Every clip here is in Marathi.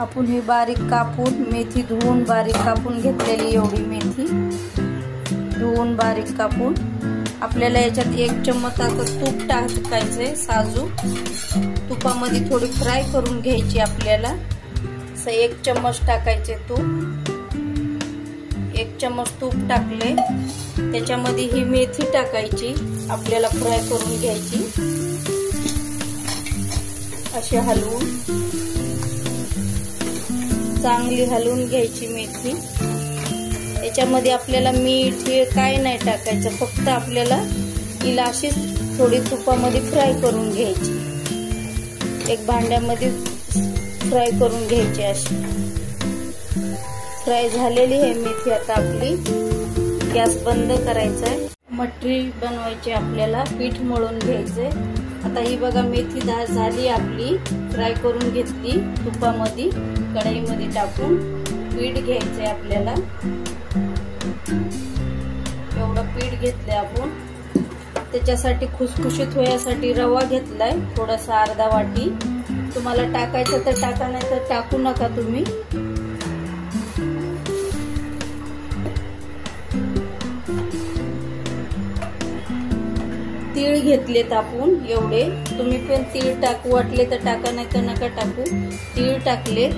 आपण ही बारीक कापून मेथी धुवून बारीक कापून घेतलेली एवढी मेथी धुवून बारीक कापून आपल्याला याच्यात 1 चम्मच आता तूप टाकायचंय। साजूक तुपामध्ये थोडी फ्राय करून घ्यायची आपल्याला। असं 1 चम्मच टाकायचे तूप। 1 चम्मच तूप टाकले, त्याच्यामध्ये ही मेथी टाकायची, आपल्याला फ्राय करून घ्यायची। अशी हलवून चांगली हलवून घ्यायची मेथी। याच्यामध्ये आपल्याला मीठ हे काय नाही टाकायचं, फक्त आपल्याला हिला अशीच थोडी तुपामध्ये फ्राय करून घ्यायची। एक भांड्यामध्ये फ्राय करून घ्यायची। अशी फ्राय झालेली आहे मेथी। आता आपली गॅस बंद करायचा आहे। मटरी बनवायची आपल्याला, पीठ मळून घ्यायचंय। आता ही बघा मेथी झाली आपली, फ्राय करून घेतली तुपामध्ये, कढईमध्ये टाकून पीठ घ्यायचंय आपल्याला। एवढं पीठ घेतलंय आपण। त्याच्यासाठी खुसखुशीत होण्यासाठी रवा घेतलाय थोडासा, अर्धा वाटी। तुम्हाला टाकायचं तर टाका, नाही तर टाकू नका तुम्ही। तीळ घेतलेत आपण एवढे, तुम्ही पण तीळ टाकू वाटले तर टाका, नाही तर नका टाकू। तीळ टाकले,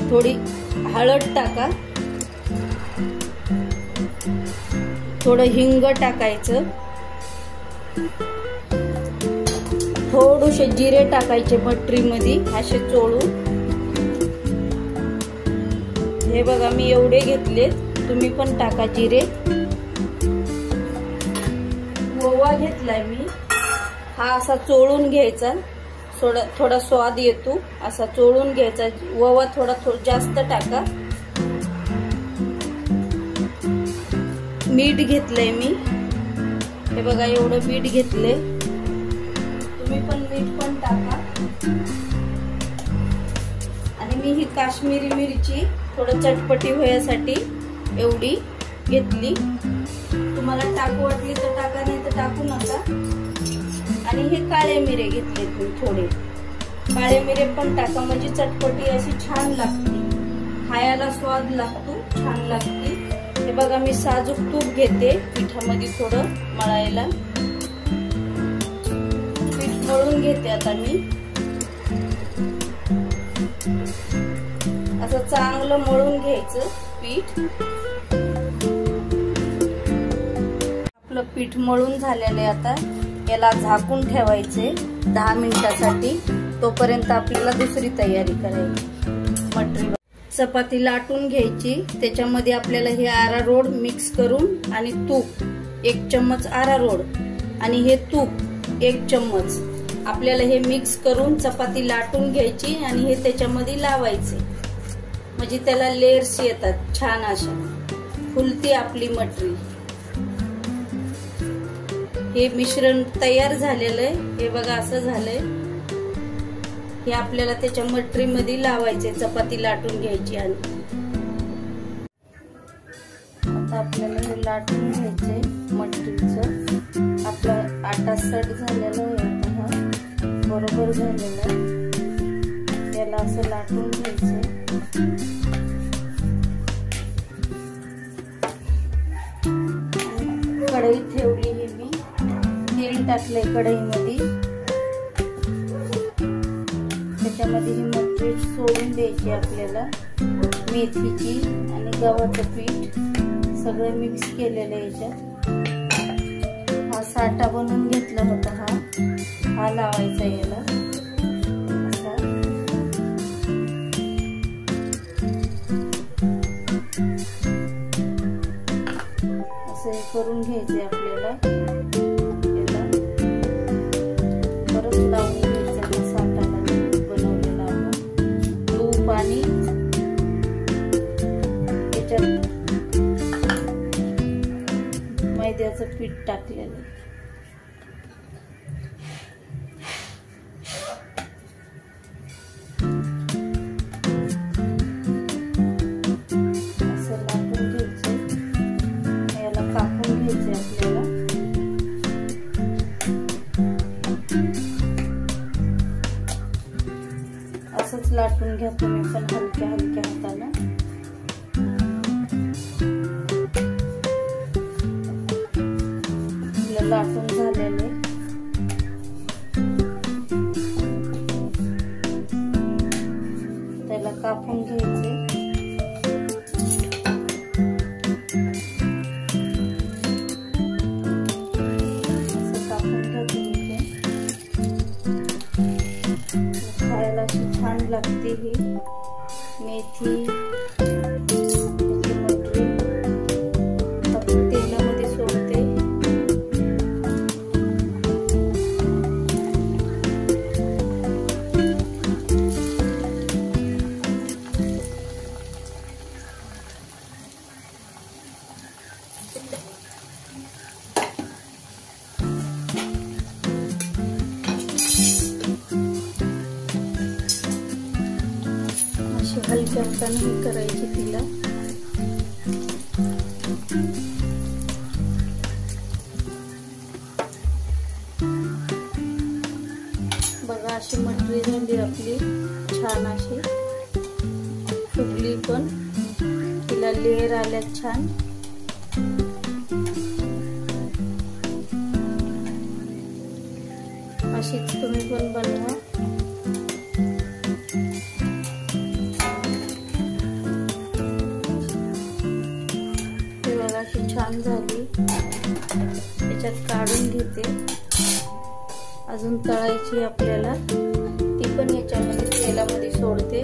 थोडी हळद टाका, थोडं हिंग टाकायचं, थोडेसे जिरे टाकायचे मटरीमध्ये असे चोळून। हे बघा मी एवढे घेतलेत, तुम्ही पण टाका जिरे। ओवा घेतलाय मी, हा असा चोळून घ्यायचा, थोडा स्वाद येतो असा चोळून घ्यायचा। ओवा थोडा जास्त टाका। मीठ घेतलंय मी, हे बघा एवढं मीठ घेतलंय, तुम्ही पण मीठ पण टाका। आणि मी ही काश्मीरी मिरची थोडं चटपटी होण्यासाठी एवढी घेतली। तुम्हाला टाकू वाटली तर टाका, नाही तर टाकू नका। आणि हे काळे मिरे घेतले तुम्ही थोडे, काळे मिरे पण टाका, म्हणजे चटपटी अशी छान लागते, खायला स्वाद लागतो, छान लागते। हे बघा मी साजूक तूप घेते पिठामध्ये थोडं मळायला। पीठ मळून घेते आता मी, असं चांगलं मळून घ्यायचं पीठ। आपलं पीठ मळून झालेलं आहे। आता याला झाकून ठेवायचे 10 मिनिटासाठी, तोपर्यंत आपल्याला दुसरी तयारी करायची। मटरी चपाती लाटून घ्यायची, त्याच्यामध्ये आपल्याला हे अरारोट मिक्स करून आणि तूप 1 चम्मच अरारोट आणि हे तूप 1 चम्मच आपल्याला हे मिक्स करून चपाती लाटून घ्यायची आणि हे त्याच्यामध्ये लावायचे, म्हणजे त्याला लेयर्स येतात छान अशा, फुलती आपली मटरी। हे मिश्रण तयार झालेलं आहे, हे बघा असं झालंय। हे आपल्याला त्याच्या मटरीमध्ये लावायचे, चपाती लाटून घ्यायची। आणि आता आपल्याला हे लाटून घ्यायचे मटरीचं। आपला आटा सेट झालेला आहे, आता हा बरोबर झालेला आहे। याला असं लाटून घ्यायचं। कढई ठेवली आहे मी, तेल टाकले कढईमध्ये, त्याच्यामध्ये ही मटरी सोडून द्यायची आपल्याला। मेथीची आणि गव्हाचं पीठ सगळं मिक्स केलेलं आहे याच्यात। हा साठा बनवून घेतला होता, हा लावायचा याला असा। असं हे करून घ्यायचंय आपल्याला, याला परत लावून घ्यायचं साठाला बनवलेला आपण तूप आणि याच्यात मैद्याचं पीठ टाकलेलं। असं लाटून घ्यायचं, याला कापून घ्यायचं आपल्याला। असंच लाटून घ्या तुम्ही पण हलक्या हलक्या हाताने. लाटून झालेले त्याला कापून घ्यायचे. असं कापून घ्या तुम्ही. खायला अशी छान लागते ही मेथी मटरी. तेलामध्ये सोडते. हलक्या हाताने हे करायची तिला. बघा अशी मटरी झाली आपली छान अशी फुगली पण. तिला लेअर आल्या छान. अशीच तुम्ही पण बनवा. अशी छान झाली. त्याच्यात काढून घेते. अजून तळायची आपल्याला. ती पण याच्यामध्ये तेलामध्ये सोडते.